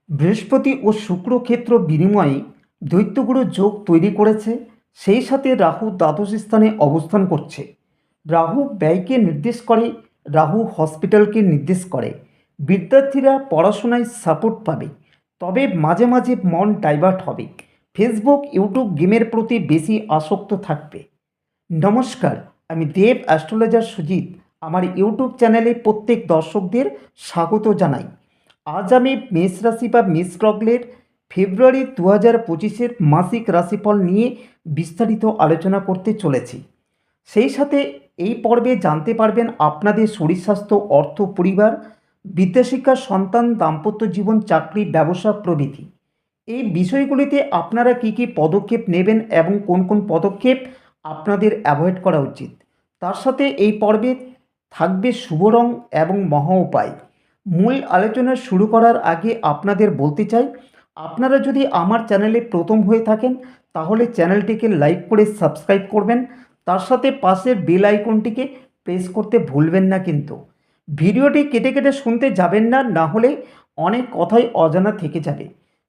বৃহস্পতি ও শুক্র ক্ষেত্র বিনিময়ে দৈত্যগুরু যোগ তৈরি করেছে। সেই সাথে রাহু দ্বাদশ স্থানে অবস্থান করছে। রাহু ব্যয়কে নির্দেশ করে, রাহু হসপিটালকে নির্দেশ করে। বিদ্যার্থীরা পড়াশোনায় সাপোর্ট পাবে, তবে মাঝে মাঝে মন ডাইভার্ট হবে। ফেসবুক, ইউটিউব গেমের প্রতি বেশি আসক্ত থাকবে। নমস্কার, আমি দেব অ্যাস্ট্রোলজার সুজিত। আমার ইউটিউব চ্যানেলে প্রত্যেক দর্শকদের স্বাগত জানাই। আজ আমি মেষ রাশি বা মেষ লগ্নের ফেব্রুয়ারি 2025-এর মাসিক রাশিফল নিয়ে বিস্তারিত আলোচনা করতে চলেছি। সেই সাথে এই পর্বে জানতে পারবেন আপনাদের শরীর স্বাস্থ্য, অর্থ, পরিবার, বিদ্যাশিক্ষা, সন্তান, দাম্পত্য জীবন, চাকরি, ব্যবসা প্রভৃতি। এই বিষয়গুলিতে আপনারা কী কী পদক্ষেপ নেবেন এবং কোন কোন পদক্ষেপ আপনাদের অ্যাভয়েড করা উচিত। তার সাথে এই পর্বে থাকবে শুভ রং এবং মহা উপায়। মূল আলোচনা শুরু করার আগে আপনাদের বলতে চাই, আপনারা যদি আমার চ্যানেলে প্রথম হয়ে থাকেন তাহলে চ্যানেলটিকে লাইক করে সাবস্ক্রাইব করবেন। তার সাথে পাশের বেল আইকনটিকে প্রেস করতে ভুলবেন না। কিন্তু ভিডিওটি কেটে কেটে শুনতে যাবেন না, না হলে অনেক কথাই অজানা থেকে যাবে।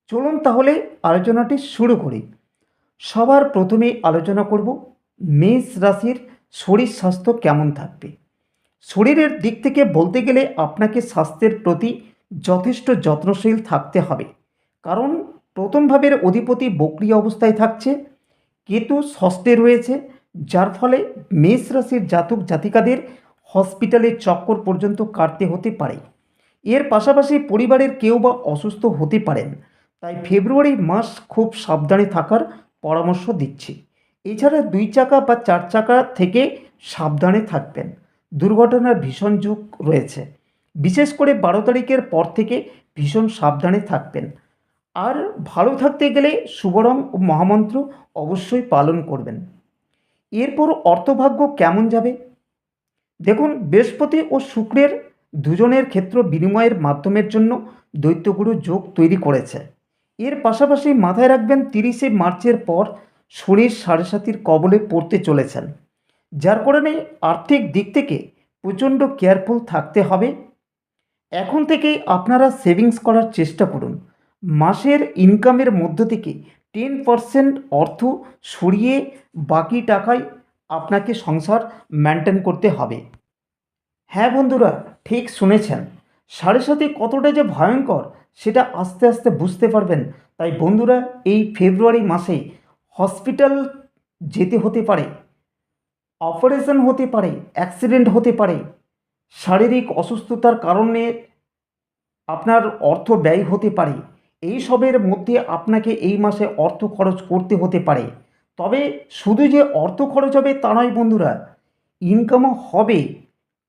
চলুন তাহলে আলোচনাটি শুরু করি। সবার প্রথমে আলোচনা করব মেষ রাশির শরীর স্বাস্থ্য কেমন থাকবে। শরীরের দিক থেকে বলতে গেলে আপনাকে স্বাস্থ্যের প্রতি যথেষ্ট যত্নশীল থাকতে হবে, কারণ প্রথম ভাবের অধিপতি বক্রী অবস্থায় থাকছে, কেতু ষষ্ঠে রয়েছে, যার ফলে মেষ রাশির জাতক জাতিকাদের হসপিটালের চক্কর পর্যন্ত কাটতে হতে পারে। এর পাশাপাশি পরিবারের কেউ বা অসুস্থ হতে পারেন, তাই ফেব্রুয়ারি মাস খুব সাবধানে থাকার পরামর্শ দিচ্ছি। এছাড়া 2 চাকা বা 4 চাকা থেকে সাবধানে থাকবেন। দুর্ঘটনার ভীষণ ঝুঁকি রয়েছে, বিশেষ করে 12 তারিখের পর থেকে ভীষণ সাবধানে থাকবেন। আর ভালো থাকতে গেলে শুভ রং ও মহামন্ত্র অবশ্যই পালন করবেন। এরপর অর্থভাগ্য কেমন যাবে দেখুন। বৃহস্পতি ও শুক্রের দুজনের ক্ষেত্র বিনিময়ের মাধ্যমের জন্য দৈত্যগুরু যোগ তৈরি করেছে। এর পাশাপাশি মাথায় রাখবেন 30শে মার্চের পর শনির সাড়ে সাতির কবলে পড়তে চলেছেন, যার কারণে আর্থিক দিক থেকে প্রচণ্ড কেয়ারফুল থাকতে হবে। এখন থেকেই আপনারা সেভিংস করার চেষ্টা করুন। মাসের ইনকামের মধ্য থেকে 10% অর্থ সরিয়ে বাকি টাকায় আপনাকে সংসার মেনটেন করতে হবে। হ্যাঁ বন্ধুরা, ঠিক শুনেছেন। সাড়ে সাথে কতটা যে ভয়ঙ্কর সেটা আস্তে আস্তে বুঝতে পারবেন। তাই বন্ধুরা, এই ফেব্রুয়ারি মাসে হসপিটাল যেতে হতে পারে, অপারেশন হতে পারে, অ্যাক্সিডেন্ট হতে পারে, শারীরিক অসুস্থতার কারণে আপনার অর্থ ব্যয় হতে পারে। এই সবের মধ্যে আপনাকে এই মাসে অর্থ খরচ করতে হতে পারে। তবে শুধু যে অর্থ খরচ হবে তা নয় বন্ধুরা, ইনকামও হবে।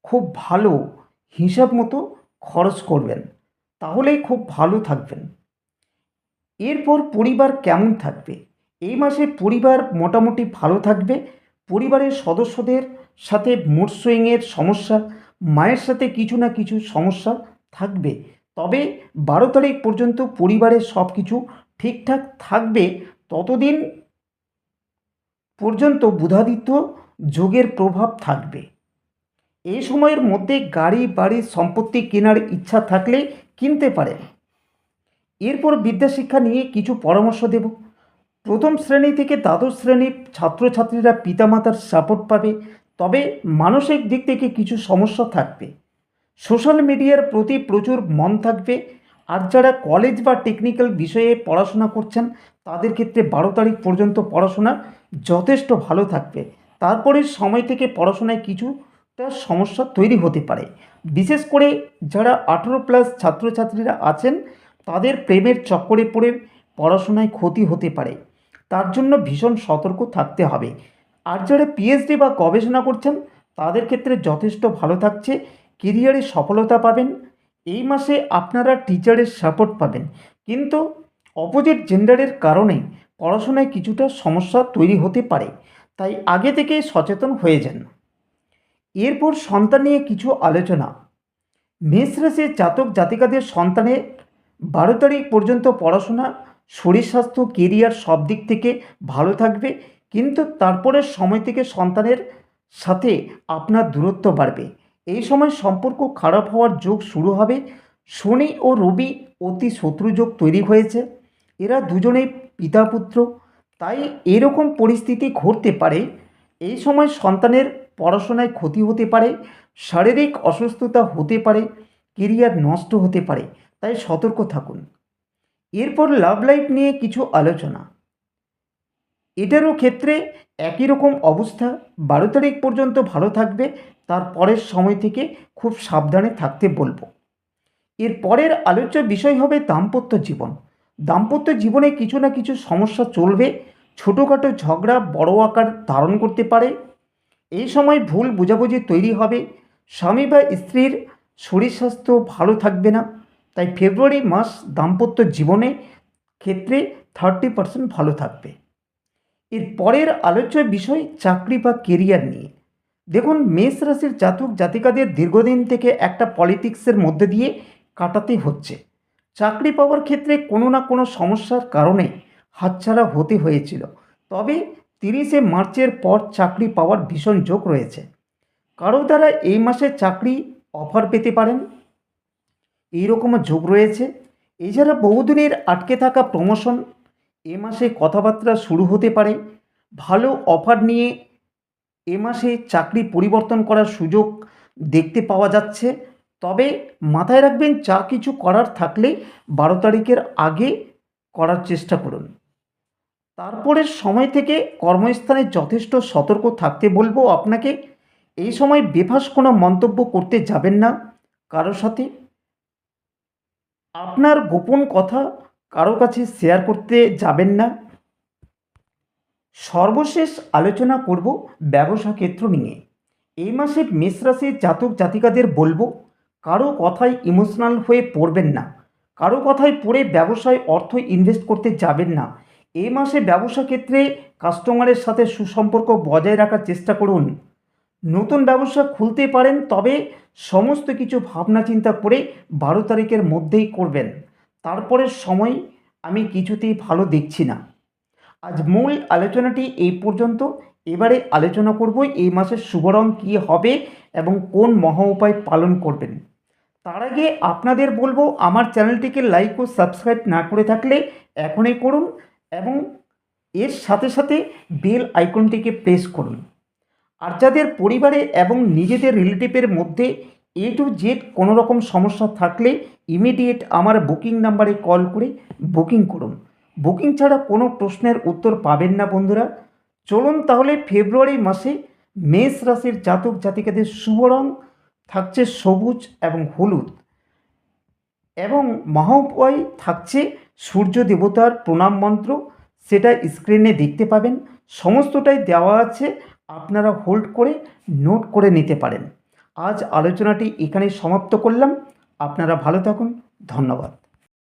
খুব ভালো হিসাব মতো খরচ করবেন, তাহলেই খুব ভালো থাকবেন। এরপর পরিবার কেমন থাকবে। এই মাসে পরিবার মোটামুটি ভালো থাকবে। পরিবারের সদস্যদের সাথে মুড সুইংয়ের সমস্যা, মায়ের সাথে কিছু না কিছু সমস্যা থাকবে। তবে 12 তারিখ পর্যন্ত পরিবারের সব কিছু ঠিকঠাক থাকবে। ততদিন পর্যন্ত বুধাদিত্য যোগের প্রভাব থাকবে। এই সময়ের মধ্যে গাড়ি বাড়ির সম্পত্তি কেনার ইচ্ছা থাকলে কিনতে পারেন। এরপর বিদ্যাশিক্ষা নিয়ে কিছু পরামর্শ দেব। প্রথম শ্রেণী থেকে দ্বাদশ শ্রেণীর ছাত্রছাত্রীরা পিতামাতার সাপোর্ট পাবে, তবে মানসিক দিক থেকে কিছু সমস্যা থাকবে। সোশ্যাল মিডিয়ার প্রতি প্রচুর মন থাকবে। আর যারা কলেজ বা টেকনিক্যাল বিষয়ে পড়াশোনা করছেন তাদের ক্ষেত্রে 12 তারিখ পর্যন্ত পড়াশোনা যথেষ্ট ভালো থাকবে। তারপরের সময় থেকে পড়াশোনায় কিছুটা সমস্যা তৈরি হতে পারে। বিশেষ করে যারা 18+ ছাত্রছাত্রীরা আছেন তাদের প্রেমের চক্করে পড়ে পড়াশোনায় ক্ষতি হতে পারে, তার জন্য ভীষণ সতর্ক থাকতে হবে। আর যারা পিএইচডি বা গবেষণা করছেন তাদের ক্ষেত্রে যথেষ্ট ভালো থাকছে। কেরিয়ারে সফলতা পাবেন। এই মাসে আপনারা টিচারের সাপোর্ট পাবেন, কিন্তু অপোজিট জেন্ডারের কারণে পড়াশোনায় কিছুটা সমস্যা তৈরি হতে পারে, তাই আগে থেকে সচেতন হয়ে যান। এরপর সন্তান নিয়ে কিছু আলোচনা। মেষ রাশির জাতক জাতিকাদের সন্তানের 12 তারিখ পর্যন্ত পড়াশোনা, শরীর স্বাস্থ্য, কেরিয়ার সব দিক থেকে ভালো থাকবে। কিন্তু তারপরের সময় থেকে সন্তানের সাথে আপনার দূরত্ব বাড়বে। এই সময় সম্পর্ক খারাপ হওয়ার যোগ শুরু হবে। শনি ও রবি অতি শত্রুযোগ তৈরি হয়েছে। এরা দুজনেই পিতা পুত্র, তাই এরকম পরিস্থিতি ঘটতে পারে। এই সময় সন্তানের পড়াশোনায় ক্ষতি হতে পারে, শারীরিক অসুস্থতা হতে পারে, কেরিয়ার নষ্ট হতে পারে, তাই সতর্ক থাকুন। এরপর লাভ লাইফ নিয়ে কিছু আলোচনা। এটারও ক্ষেত্রে একই রকম অবস্থা, 12 তারিখ পর্যন্ত ভালো থাকবে, তার পরের সময় থেকে খুব সাবধানে থাকতে বলবো। এর পরের আলোচ্য বিষয় হবে দাম্পত্য জীবন। দাম্পত্য জীবনে কিছু না কিছু সমস্যা চলবে, ছোটোখাটো ঝগড়া বড় আকার ধারণ করতে পারে। এই সময় ভুল বোঝাবুঝি তৈরি হবে, স্বামী বা স্ত্রীর শরীর স্বাস্থ্য ভালো থাকবে না। তাই ফেব্রুয়ারি মাস দাম্পত্য জীবনে ক্ষেত্রে 30% ভালো থাকবে। এর পরের আলোচ্য বিষয় চাকরি বা কেরিয়ার নিয়ে। দেখুন, মেষ রাশির জাতক জাতিকাদের দীর্ঘদিন থেকে একটা পলিটিক্সের মধ্যে দিয়ে কাটাতে হচ্ছে। চাকরি পাওয়ার ক্ষেত্রে কোনো না কোনো সমস্যার কারণে হাতছাড়া হতে হয়েছিল, তবে 30শে মার্চের পর চাকরি পাওয়ার ভীষণ যোগ রয়েছে। কারো দ্বারা এই মাসে চাকরি অফার পেতে পারেন, এইরকমও যোগ রয়েছে। এছাড়া বহুদিনের আটকে থাকা প্রমোশন এ মাসে কথাবার্তা শুরু হতে পারে। ভালো অফার নিয়ে এ মাসে চাকরি পরিবর্তন করার সুযোগ দেখতে পাওয়া যাচ্ছে। তবে মাথায় রাখবেন, যা কিছু করার থাকলে 12 তারিখের আগে করার চেষ্টা করুন। তারপরের সময় থেকে কর্মস্থানে যথেষ্ট সতর্ক থাকতে বলবো আপনাকে। এই সময় বেফাঁস কোনো মন্তব্য করতে যাবেন না কারোর সাথে। আপনার গোপন কথা কারো কাছে শেয়ার করতে যাবেন না। সর্বশেষ আলোচনা করব ব্যবসা ক্ষেত্র নিয়ে। এই মাসে মেষ রাশির জাতক জাতিকাদের বলবো, কারো কথায় ইমোশনাল হয়ে পড়বেন না, কারো কথায় পড়ে ব্যবসায় অর্থ ইনভেস্ট করতে যাবেন না। এই মাসে ব্যবসা ক্ষেত্রে কাস্টমারের সাথে সুসম্পর্ক বজায় রাখার চেষ্টা করুন। নতুন ব্যবসা খুলতে পারেন, তবে সমস্ত কিছু ভাবনা চিন্তা করে 12 তারিখের মধ্যেই করবেন। তারপরের সময় আমি কিছুতেই ভালো দেখছি না। আজ মূল আলোচনাটি এই পর্যন্ত। এবারে আলোচনা করব এই মাসের শুভ রং কী হবে এবং কোন মহা উপায় পালন করবেন। তার আগে আপনাদের বলবো, আমার চ্যানেলটিকে লাইক ও সাবস্ক্রাইব না করে থাকলে এখনই করুন এবং এর সাথে সাথে বেল আইকনটিকে প্রেস করুন। আর যাদের পরিবারে এবং নিজেদের রিলেটিভের মধ্যে A to Z কোনো রকম সমস্যা থাকলে ইমিডিয়েট আমার বুকিং নাম্বারে কল করে বুকিং করুন। বুকিং ছাড়া কোনো প্রশ্নের উত্তর পাবেন না বন্ধুরা। চলুন তাহলে, ফেব্রুয়ারি মাসে মেষ রাশির জাতক জাতিকাদের শুভ রং থাকছে সবুজ এবং হলুদ, এবং মহা উপায় থাকছে সূর্য দেবতার প্রণাম মন্ত্র, সেটা স্ক্রিনে দেখতে পাবেন। সমস্তটাই দেওয়া আছে, আপনারা হোল্ড করে নোট করে নিতে পারেন। আজ আলোচনাটি এখানে সমাপ্ত করলাম। আপনারা ভালো থাকুন, ধন্যবাদ।